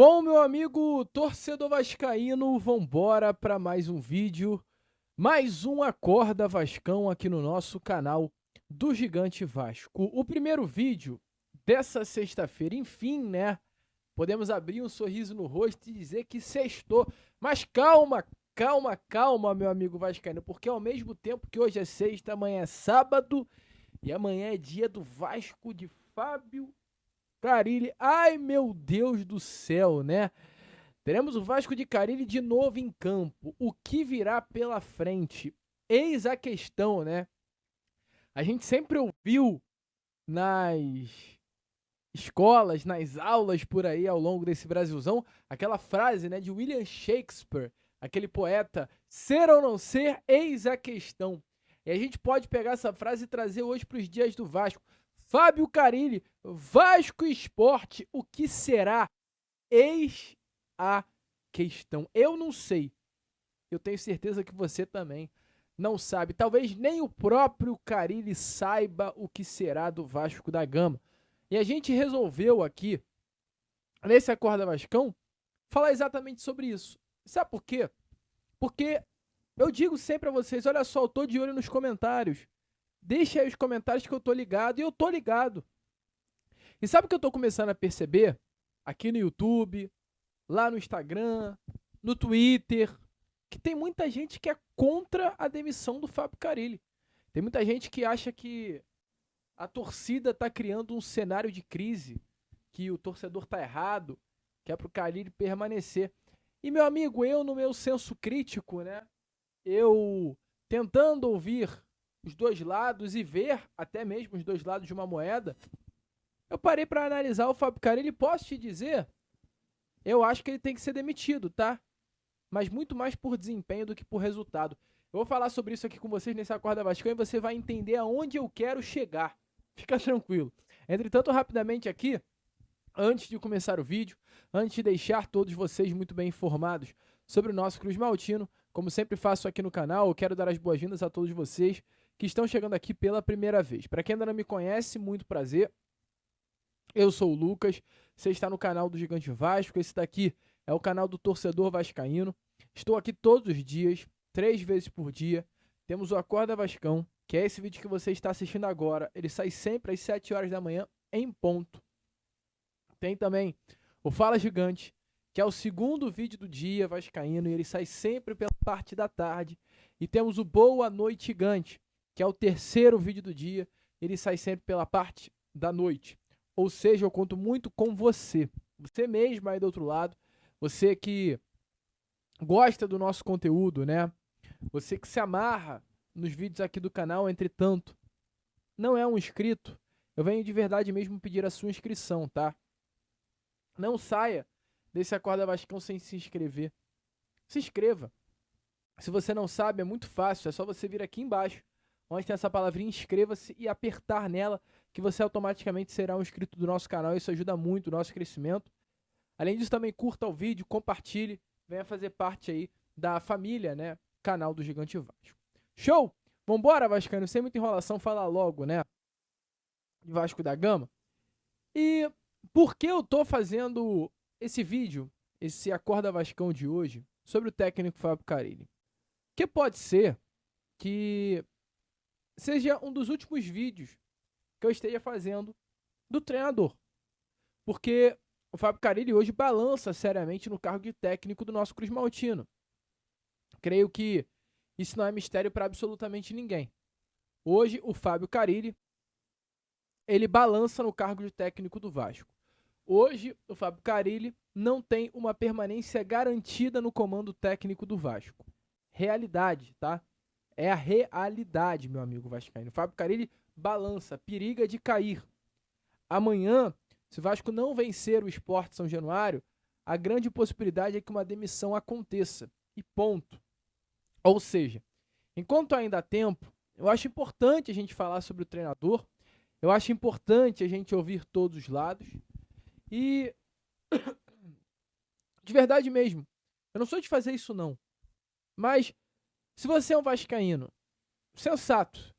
Bom, meu amigo torcedor vascaíno, vambora para mais um vídeo, mais um Acorda Vascão aqui no nosso canal do Gigante Vasco. O primeiro vídeo dessa sexta-feira, enfim, né? Podemos abrir um sorriso no rosto e dizer que sextou. Mas calma, calma, calma, meu amigo vascaíno, porque ao mesmo tempo que hoje é sexta, amanhã é sábado e amanhã é dia do Vasco de Fábio Carille. Ai, meu Deus do céu, né? Teremos o Vasco de Carille de novo em campo. O que virá pela frente? Eis a questão, né? A gente sempre ouviu nas escolas, nas aulas por aí ao longo desse Brasilzão, aquela frase, né, de William Shakespeare, aquele poeta: ser ou não ser, eis a questão. E a gente pode pegar essa frase e trazer hoje para os dias do Vasco. Fábio Carille, Vasco Esporte, o que será? Eis a questão. Eu não sei. Eu tenho certeza que você também não sabe. Talvez nem o próprio Carille saiba o que será do Vasco da Gama. E a gente resolveu aqui, nesse Acorda Vascão, falar exatamente sobre isso. Sabe por quê? Porque eu digo sempre a vocês, olha só, eu tô de olho nos comentários. Deixa aí os comentários que eu tô ligado, e eu tô ligado. E sabe o que eu tô começando a perceber? Aqui no YouTube, lá no Instagram, no Twitter, que tem muita gente que é contra a demissão do Fábio Carille. Tem muita gente que acha que a torcida tá criando um cenário de crise, que o torcedor tá errado, que é pro Carille permanecer. E, meu amigo, eu no meu senso crítico, né, eu tentando ouvir os dois lados e ver até mesmo os dois lados de uma moeda, eu parei para analisar o Fábio Carille e posso te dizer, eu acho que ele tem que ser demitido, tá? Mas muito mais por desempenho do que por resultado. Eu vou falar sobre isso aqui com vocês nesse Acorda Vascão e você vai entender aonde eu quero chegar. Fica tranquilo. Entretanto, rapidamente aqui, antes de começar o vídeo, antes de deixar todos vocês muito bem informados sobre o nosso Cruz Maltino, como sempre faço aqui no canal, eu quero dar as boas-vindas a todos vocês que estão chegando aqui pela primeira vez. Para quem ainda não me conhece, muito prazer. Eu sou o Lucas, você está no canal do Gigante Vasco, esse daqui é o canal do torcedor vascaíno. Estou aqui todos os dias, 3 vezes por dia. Temos o Acorda Vascão, que é esse vídeo que você está assistindo agora. Ele sai sempre às 7 horas da manhã, em ponto. Tem também o Fala Gigante, que é o segundo vídeo do dia vascaíno, e ele sai sempre pela parte da tarde. E temos o Boa Noite Gigante, que é o terceiro vídeo do dia. Ele sai sempre pela parte da noite. Ou seja, eu conto muito com você. Você mesmo aí do outro lado. Você que gosta do nosso conteúdo, né? Você que se amarra nos vídeos aqui do canal, entretanto, não é um inscrito, eu venho de verdade mesmo pedir a sua inscrição, tá? Não saia desse Acorda Vascão sem se inscrever. Se inscreva. Se você não sabe, é muito fácil, é só você vir aqui embaixo, onde tem essa palavrinha inscreva-se e apertar nela, que você automaticamente será um inscrito do nosso canal. Isso ajuda muito o nosso crescimento. Além disso, também curta o vídeo, compartilhe, venha fazer parte aí da família, né? Canal do Gigante Vasco. Show? Vambora, Vascaíno, sem muita enrolação, falar logo, né? De Vasco da Gama. E por que eu tô fazendo esse vídeo, esse Acorda Vascão de hoje, sobre o técnico Fábio Carille? Que pode ser que seja um dos últimos vídeos que eu esteja fazendo do treinador. Porque o Fábio Carille hoje balança seriamente no cargo de técnico do nosso Cruz Maltino. Creio que isso não é mistério para absolutamente ninguém. Hoje, o Fábio Carille, ele balança no cargo de técnico do Vasco. Hoje, o Fábio Carille não tem uma permanência garantida no comando técnico do Vasco. Realidade, tá? É a realidade, meu amigo vascaíno. O Fábio Carille balança, periga de cair. Amanhã, se o Vasco não vencer o Sport São Januário, a grande possibilidade é que uma demissão aconteça. E ponto. Ou seja, enquanto ainda há tempo, eu acho importante a gente falar sobre o treinador, eu acho importante a gente ouvir todos os lados. E, de verdade mesmo, eu não sou de fazer isso não. Mas, se você é um vascaíno sensato,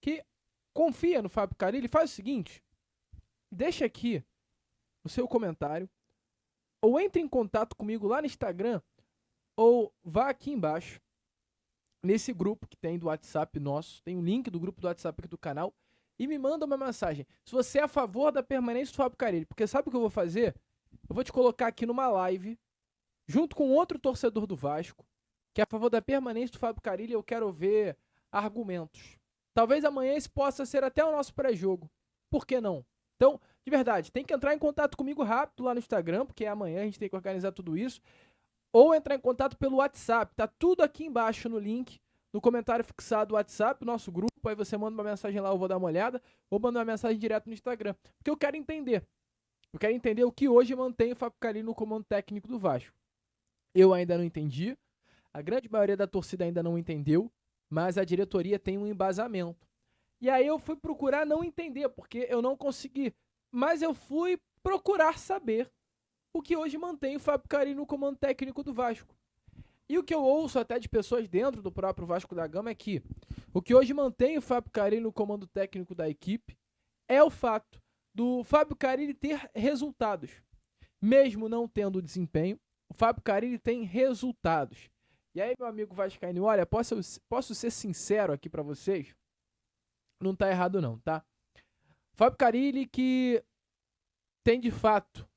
que confia no Fábio Carille, faz o seguinte, deixa aqui o seu comentário, ou entre em contato comigo lá no Instagram, ou vá aqui embaixo, nesse grupo que tem do WhatsApp nosso, tem um link do grupo do WhatsApp aqui do canal, e me manda uma mensagem. Se você é a favor da permanência do Fábio Carille, porque sabe o que eu vou fazer? Eu vou te colocar aqui numa live, junto com outro torcedor do Vasco, que é a favor da permanência do Fábio Carille, eu quero ver argumentos. Talvez amanhã esse possa ser até o nosso pré-jogo. Por que não? Então, de verdade, tem que entrar em contato comigo rápido lá no Instagram, porque amanhã a gente tem que organizar tudo isso. Ou entrar em contato pelo WhatsApp. Tá tudo aqui embaixo no link, no comentário fixado do WhatsApp, o nosso grupo. Aí você manda uma mensagem lá, eu vou dar uma olhada. Ou manda uma mensagem direto no Instagram. Porque eu quero entender. Eu quero entender o que hoje mantém o Fábio Carille no comando técnico do Vasco. Eu ainda não entendi. A grande maioria da torcida ainda não entendeu. Mas a diretoria tem um embasamento. E aí eu fui procurar não entender, porque eu não consegui. Mas eu fui procurar saber o que hoje mantém o Fábio Carille no comando técnico do Vasco. E o que eu ouço até de pessoas dentro do próprio Vasco da Gama é que o que hoje mantém o Fábio Carille no comando técnico da equipe é o fato do Fábio Carille ter resultados. Mesmo não tendo desempenho, o Fábio Carille tem resultados. E aí, meu amigo vascaíno, olha, posso ser sincero aqui pra vocês? Não tá errado não, tá? Fábio Carille que tem de fato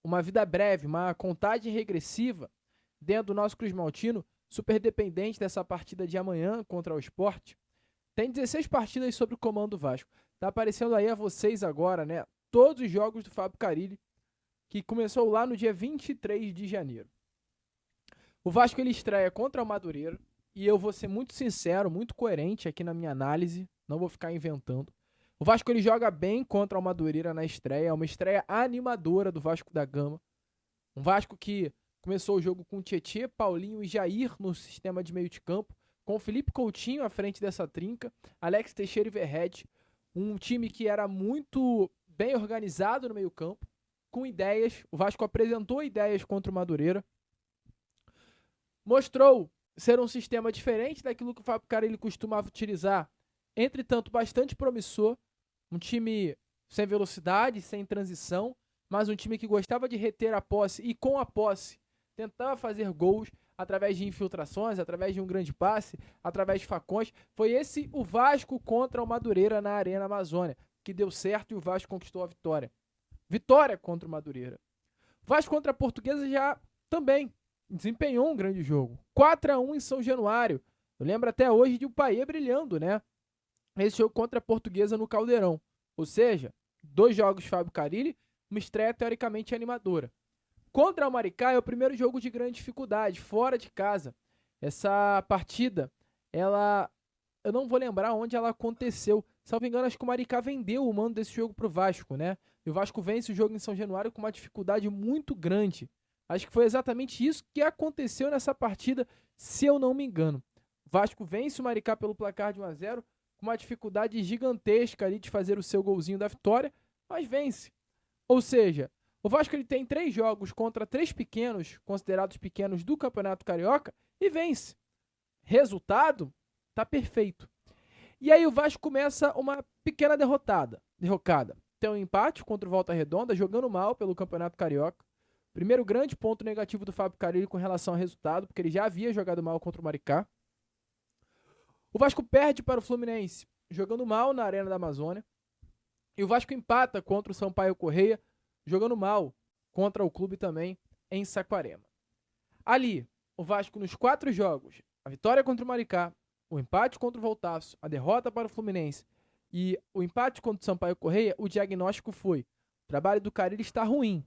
uma vida breve, uma contagem regressiva dentro do nosso Cruz Maltino, super dependente dessa partida de amanhã contra o Sport. Tem 16 partidas sob o comando do Vasco. Tá aparecendo aí a vocês agora, né? Todos os jogos do Fábio Carille, que começou lá no dia 23 de janeiro. O Vasco ele estreia contra o Madureira, e eu vou ser muito sincero, muito coerente aqui na minha análise, não vou ficar inventando. O Vasco ele joga bem contra o Madureira na estreia, é uma estreia animadora do Vasco da Gama. Um Vasco que começou o jogo com Tietê, Paulinho e Jair no sistema de meio de campo, com o Felipe Coutinho à frente dessa trinca, Alex Teixeira e Verrete, um time que era muito bem organizado no meio campo, com ideias. O Vasco apresentou ideias contra o Madureira, mostrou ser um sistema diferente daquilo que o Fábio Carille costumava utilizar, entretanto bastante promissor, um time sem velocidade, sem transição, mas um time que gostava de reter a posse e com a posse tentava fazer gols através de infiltrações, através de um grande passe, através de facões. Foi esse o Vasco contra o Madureira na Arena Amazônia, que deu certo e o Vasco conquistou a vitória. Vitória contra o Madureira. O Vasco contra a Portuguesa já também desempenhou um grande jogo. 4-1 em São Januário. Eu lembro até hoje de o Paê brilhando, né? Esse jogo contra a Portuguesa no Caldeirão. Ou seja, 2 jogos Fábio Carille, uma estreia teoricamente animadora. Contra o Maricá é o primeiro jogo de grande dificuldade, fora de casa. Essa partida, eu não vou lembrar onde ela aconteceu. Salvo engano, acho que o Maricá vendeu o mando desse jogo pro Vasco, né? E o Vasco vence o jogo em São Januário com uma dificuldade muito grande. Acho que foi exatamente isso que aconteceu nessa partida, se eu não me engano. O Vasco vence o Maricá pelo placar de 1-0, com uma dificuldade gigantesca ali de fazer o seu golzinho da vitória, mas vence. Ou seja, o Vasco ele tem 3 jogos contra 3 pequenos, considerados pequenos do Campeonato Carioca, e vence. Resultado, tá perfeito. E aí o Vasco começa uma pequena derrocada. Tem um empate contra o Volta Redonda, jogando mal pelo Campeonato Carioca. Primeiro grande ponto negativo do Fábio Carille com relação ao resultado, porque ele já havia jogado mal contra o Maricá. O Vasco perde para o Fluminense, jogando mal na Arena da Amazônia. E o Vasco empata contra o Sampaio Corrêa, jogando mal contra o clube também em Saquarema. Ali, o Vasco nos 4 jogos, a vitória contra o Maricá, o empate contra o Voltaço, a derrota para o Fluminense e o empate contra o Sampaio Corrêa, o diagnóstico foi: o trabalho do Carille está ruim.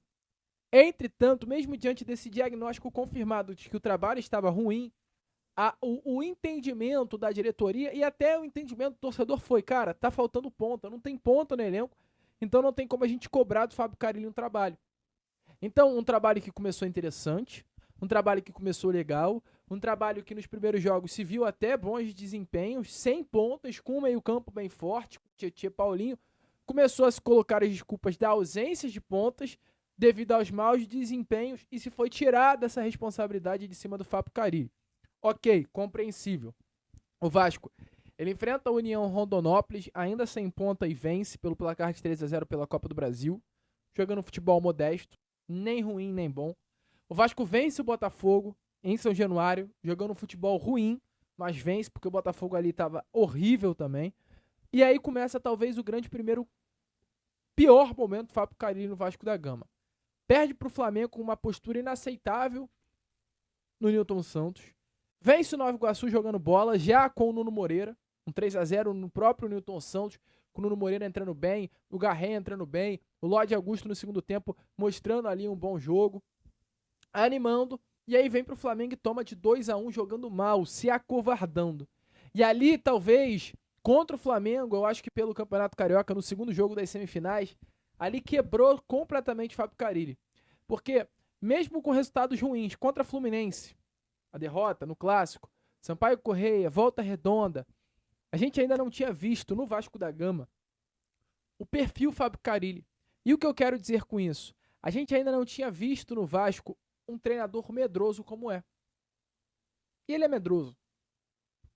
Entretanto, mesmo diante desse diagnóstico confirmado de que o trabalho estava ruim, o entendimento da diretoria e até o entendimento do torcedor foi: cara, tá faltando ponta, não tem ponta no elenco, então não tem como a gente cobrar do Fábio Carille um trabalho. Então, um trabalho que começou interessante, um trabalho que começou legal, um trabalho que nos primeiros jogos se viu até bons desempenhos, sem pontas, com um meio-campo bem forte, com Tietê, Paulinho. Começou a se colocar as desculpas da ausência de pontas devido aos maus desempenhos e se foi tirada essa responsabilidade de cima do Fábio Carille. Ok, compreensível. O Vasco, ele enfrenta a União Rondonópolis, ainda sem ponta e vence pelo placar de 3-0 pela Copa do Brasil, jogando futebol modesto, nem ruim nem bom. O Vasco vence o Botafogo em São Januário, jogando um futebol ruim, mas vence, porque o Botafogo ali estava horrível também. E aí começa talvez o pior momento do Fábio Carille no Vasco da Gama. Perde para o Flamengo com uma postura inaceitável no Nilton Santos. Vence o Nova Iguaçu jogando bola, já com o Nuno Moreira, um 3-0 no próprio Nilton Santos, com o Nuno Moreira entrando bem, o Garré entrando bem, o Lodi Augusto no segundo tempo mostrando ali um bom jogo, animando, e aí vem pro Flamengo e toma de 2-1 jogando mal, se acovardando. E ali, talvez, contra o Flamengo, eu acho que pelo Campeonato Carioca, no segundo jogo das semifinais, ali quebrou completamente o Fábio Carille. Porque, mesmo com resultados ruins contra a Fluminense, a derrota no Clássico, Sampaio Corrêa, Volta Redonda, a gente ainda não tinha visto no Vasco da Gama o perfil Fábio Carille. E o que eu quero dizer com isso? A gente ainda não tinha visto no Vasco um treinador medroso como é. E ele é medroso.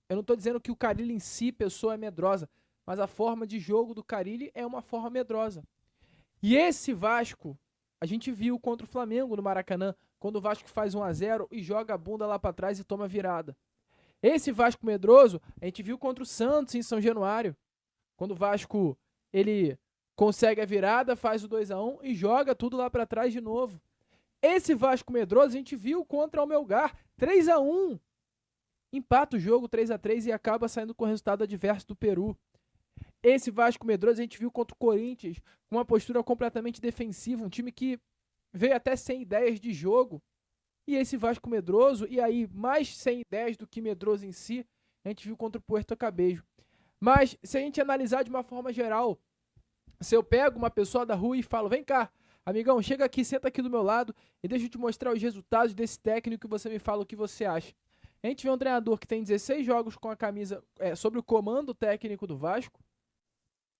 Eu não estou dizendo que o Carille em si, pessoa, é medrosa, mas a forma de jogo do Carille é uma forma medrosa. E esse Vasco, a gente viu contra o Flamengo no Maracanã, quando o Vasco faz 1-0 e joga a bunda lá para trás e toma virada. Esse Vasco medroso, a gente viu contra o Santos em São Januário, quando o Vasco ele consegue a virada, faz o 2-1 e joga tudo lá para trás de novo. Esse Vasco medroso a gente viu contra o Melgar, 3-1. Empata o jogo 3-3 e acaba saindo com o resultado adverso do Peru. Esse Vasco medroso a gente viu contra o Corinthians, com uma postura completamente defensiva, um time que veio até sem ideias de jogo. E esse Vasco medroso, e aí mais sem ideias do que medroso em si, a gente viu contra o Puerto Cabejo. Mas se a gente analisar de uma forma geral, se eu pego uma pessoa da rua e falo, vem cá, amigão, chega aqui, senta aqui do meu lado e deixa eu te mostrar os resultados desse técnico e você me fala o que você acha. A gente vê um treinador que tem 16 jogos com a camisa sobre o comando técnico do Vasco.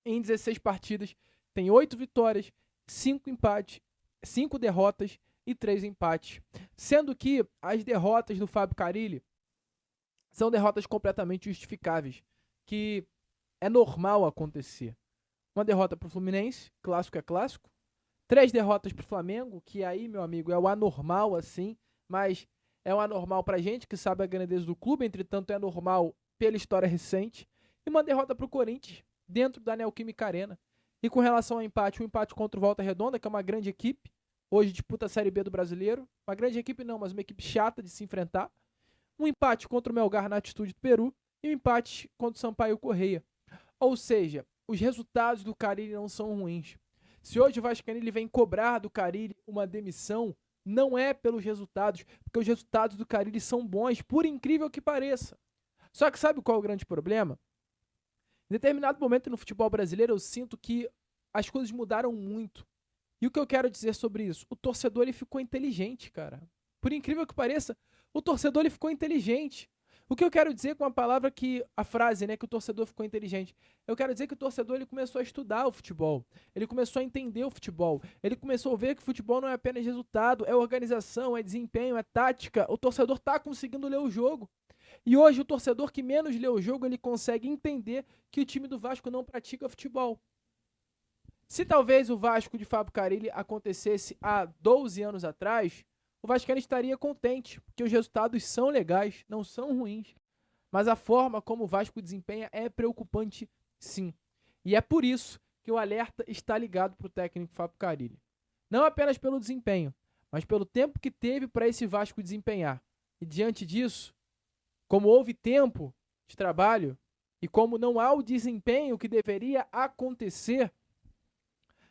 Em 16 partidas, tem 8 vitórias, 5 empates, 5 derrotas e 3 empates. Sendo que as derrotas do Fábio Carille são derrotas completamente justificáveis, que é normal acontecer. Uma derrota para o Fluminense, clássico é clássico. 3 derrotas para o Flamengo, que aí, meu amigo, é o anormal assim, mas é o anormal pra gente que sabe a grandeza do clube, entretanto é normal pela história recente. E uma derrota para o Corinthians, dentro da Neoquímica Arena. E com relação ao empate, um empate contra o Volta Redonda, que é uma grande equipe, hoje disputa a Série B do Brasileiro. Uma grande equipe não, mas uma equipe chata de se enfrentar. Um empate contra o Melgar na altitude do Peru e um empate contra o Sampaio Corrêa. Ou seja, os resultados do Carille não são ruins. Se hoje o Vascaíno ele vem cobrar do Carille uma demissão, não é pelos resultados, porque os resultados do Carille são bons, por incrível que pareça. Só que sabe qual é o grande problema? Em determinado momento no futebol brasileiro eu sinto que as coisas mudaram muito. E o que eu quero dizer sobre isso? O torcedor ele ficou inteligente, cara. Por incrível que pareça, o torcedor ele ficou inteligente. O que eu quero dizer com a frase, né, que o torcedor ficou inteligente? Eu quero dizer que o torcedor ele começou a estudar o futebol. Ele começou a entender o futebol. Ele começou a ver que o futebol não é apenas resultado, é organização, é desempenho, é tática. O torcedor está conseguindo ler o jogo. E hoje o torcedor que menos lê o jogo, ele consegue entender que o time do Vasco não pratica futebol. Se talvez o Vasco de Fábio Carille acontecesse há 12 anos atrás, o Vascaíno estaria contente, porque os resultados são legais, não são ruins. Mas a forma como o Vasco desempenha é preocupante, sim. E é por isso que o alerta está ligado para o técnico Fábio Carille. Não apenas pelo desempenho, mas pelo tempo que teve para esse Vasco desempenhar. E diante disso, como houve tempo de trabalho e como não há o desempenho que deveria acontecer,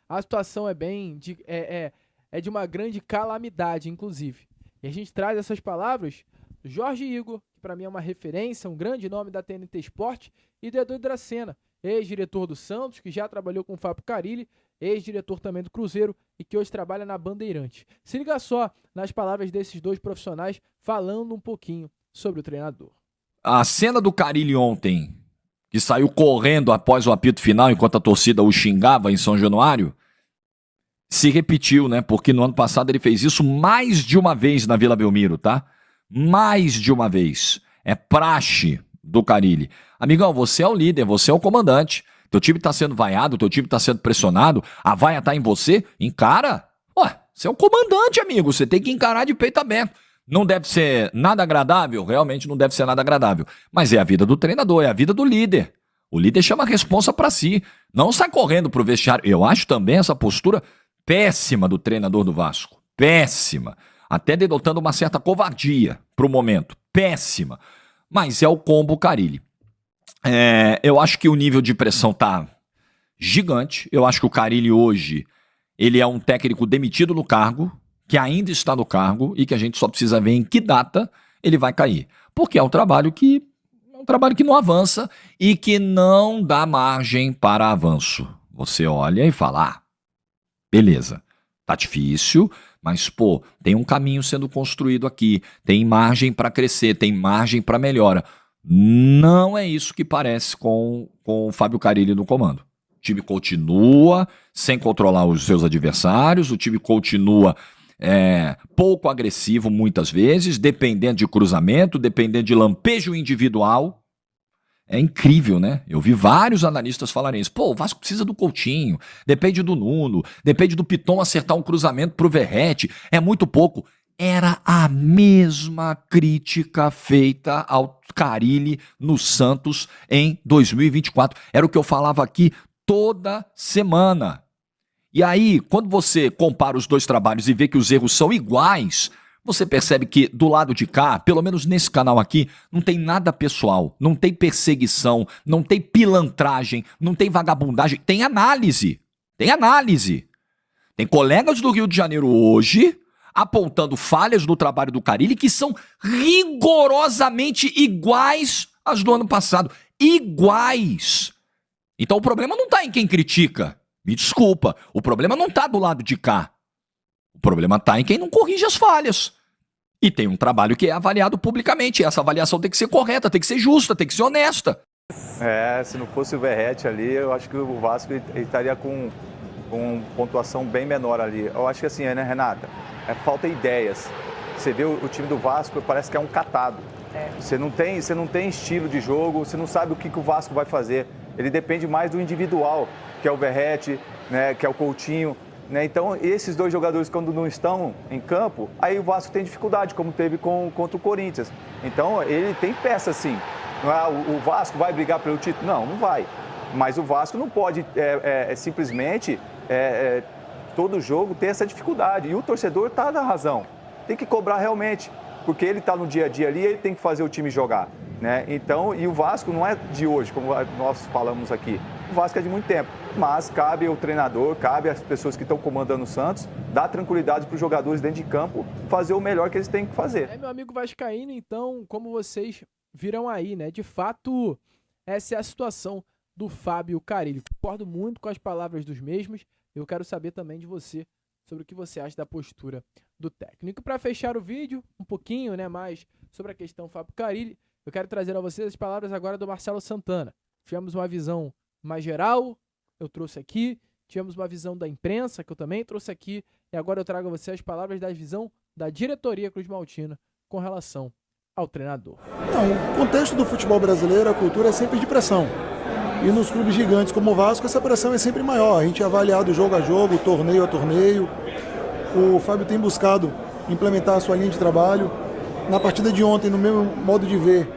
a situação é de uma grande calamidade, inclusive. E a gente traz essas palavras do Jorge Igor, que para mim é uma referência, um grande nome da TNT Sport, e do Edu Dracena, ex-diretor do Santos, que já trabalhou com o Fábio Carille, ex-diretor também do Cruzeiro e que hoje trabalha na Bandeirantes. Se liga só nas palavras desses dois profissionais falando um pouquinho sobre o treinador. A cena do Carille ontem, que saiu correndo após o apito final enquanto a torcida o xingava em São Januário, se repetiu, né? Porque no ano passado ele fez isso mais de uma vez na Vila Belmiro, tá? Mais de uma vez. É praxe do Carille. Amigão, você é o líder, você é o comandante. Teu time tá sendo vaiado, teu time tá sendo pressionado, a vaia tá em você, encara. Ué, Você é o comandante, amigo. Você tem que encarar de peito aberto. Não deve ser nada agradável, realmente não deve ser nada agradável. Mas é a vida do treinador, é a vida do líder. O líder chama a responsa pra si. Não sai correndo pro vestiário. Eu acho também essa postura péssima do treinador do Vasco. Péssima. Até denotando uma certa covardia pro momento. Péssima. Mas é o combo Carille. Eu acho que o nível de pressão tá gigante. Eu acho que o Carille hoje, ele é um técnico demitido no cargo, que ainda está no cargo e que a gente só precisa ver em que data ele vai cair. Porque é um trabalho que não avança e que não dá margem para avanço. Você olha e fala, beleza, tá difícil, mas pô, tem um caminho sendo construído aqui, tem margem para crescer, tem margem para melhora. Não é isso que parece com o Fábio Carille no comando. O time continua sem controlar os seus adversários, o time continua pouco agressivo muitas vezes, dependendo de cruzamento, dependendo de lampejo individual. É incrível, né? Eu vi vários analistas falarem isso. Pô, o Vasco precisa do Coutinho, depende do Nuno, depende do Piton acertar um cruzamento pro Verratti. É muito pouco. Era a mesma crítica feita ao Carille no Santos em 2024. Era o que eu falava aqui toda semana. E aí, quando você compara os dois trabalhos e vê que os erros são iguais, você percebe que do lado de cá, pelo menos nesse canal aqui, não tem nada pessoal, não tem perseguição, não tem pilantragem, não tem vagabundagem, tem análise. Tem análise. Tem colegas do Rio de Janeiro hoje apontando falhas no trabalho do Carille que são rigorosamente iguais às do ano passado. Iguais. Então o problema não está em quem critica. Me desculpa, o problema não está do lado de cá. O problema está em quem não corrige as falhas. E tem um trabalho que é avaliado publicamente. E essa avaliação tem que ser correta, tem que ser justa, tem que ser honesta. Se não fosse o Verratti ali, eu acho que o Vasco ele estaria com pontuação bem menor ali. Eu acho que assim, né, Renata? Falta ideias. Você vê o time do Vasco, parece que é um catado. Você não tem estilo de jogo, você não sabe o que o Vasco vai fazer. Ele depende mais do individual, que é o Verratti, né, que é o Coutinho. Né? Então, esses dois jogadores, quando não estão em campo, aí o Vasco tem dificuldade, como teve contra o Corinthians. Então, ele tem peça, sim. O Vasco vai brigar pelo título? Não, não vai. Mas o Vasco não pode simplesmente, todo jogo, ter essa dificuldade. E o torcedor está na razão. Tem que cobrar realmente, porque ele está no dia a dia ali, ele tem que fazer o time jogar. Né? Então, e o Vasco não é de hoje, como nós falamos aqui. O Vasco é de muito tempo, mas cabe ao treinador, cabe às pessoas que estão comandando o Santos, dar tranquilidade para os jogadores dentro de campo, fazer o melhor que eles têm que fazer. Meu amigo vascaíno, então, como vocês viram aí, né? De fato, essa é a situação do Fábio Carille. Concordo muito com as palavras dos mesmos. Eu quero saber também de você sobre o que você acha da postura do técnico. Para fechar o vídeo, um pouquinho, né, mais sobre a questão Fábio Carille, eu quero trazer a vocês as palavras agora do Marcelo Santana. Tivemos uma visão mais geral, eu trouxe aqui. Tivemos uma visão da imprensa, que eu também trouxe aqui. E agora eu trago a vocês as palavras da visão da diretoria Cruz Maltina com relação ao treinador. Não, o contexto do futebol brasileiro, a cultura é sempre de pressão. E nos clubes gigantes como o Vasco, essa pressão é sempre maior. A gente é avaliado jogo a jogo, torneio a torneio. O Fábio tem buscado implementar a sua linha de trabalho. Na partida de ontem, no meu modo de ver,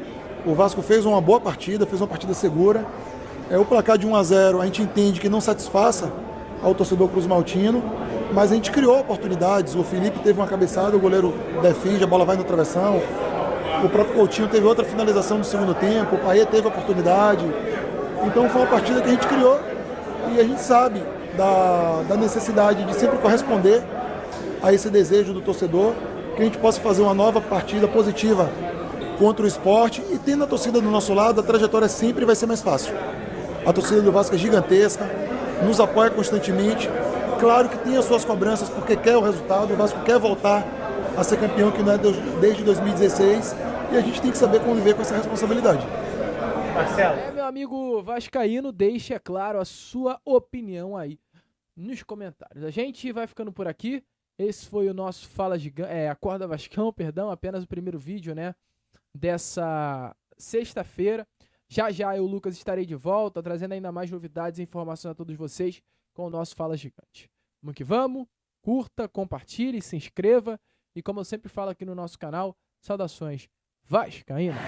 o Vasco fez uma boa partida, fez uma partida segura. O placar de 1-0, a gente entende que não satisfaça ao torcedor Cruz Maltino, mas a gente criou oportunidades. O Felipe teve uma cabeçada, o goleiro defende, a bola vai no travessão. O próprio Coutinho teve outra finalização no segundo tempo, o Payet teve oportunidade. Então foi uma partida que a gente criou e a gente sabe da necessidade de sempre corresponder a esse desejo do torcedor, que a gente possa fazer uma nova partida positiva contra o Sport, e tendo a torcida do nosso lado, a trajetória sempre vai ser mais fácil. A torcida do Vasco é gigantesca, nos apoia constantemente. Claro que tem as suas cobranças porque quer o resultado, o Vasco quer voltar a ser campeão, que não é desde 2016, e a gente tem que saber conviver com essa responsabilidade. Marcelo. Meu amigo vascaíno, deixe, é claro, a sua opinião aí nos comentários. A gente vai ficando por aqui. Esse foi o nosso Acorda Vascão, perdão, apenas o primeiro vídeo, né, dessa sexta-feira. Já já eu, Lucas, estarei de volta, trazendo ainda mais novidades e informações a todos vocês com o nosso Fala Gigante. Vamos que vamos. curta, compartilhe, se inscreva e, como eu sempre falo aqui no nosso canal, saudações vascaínas.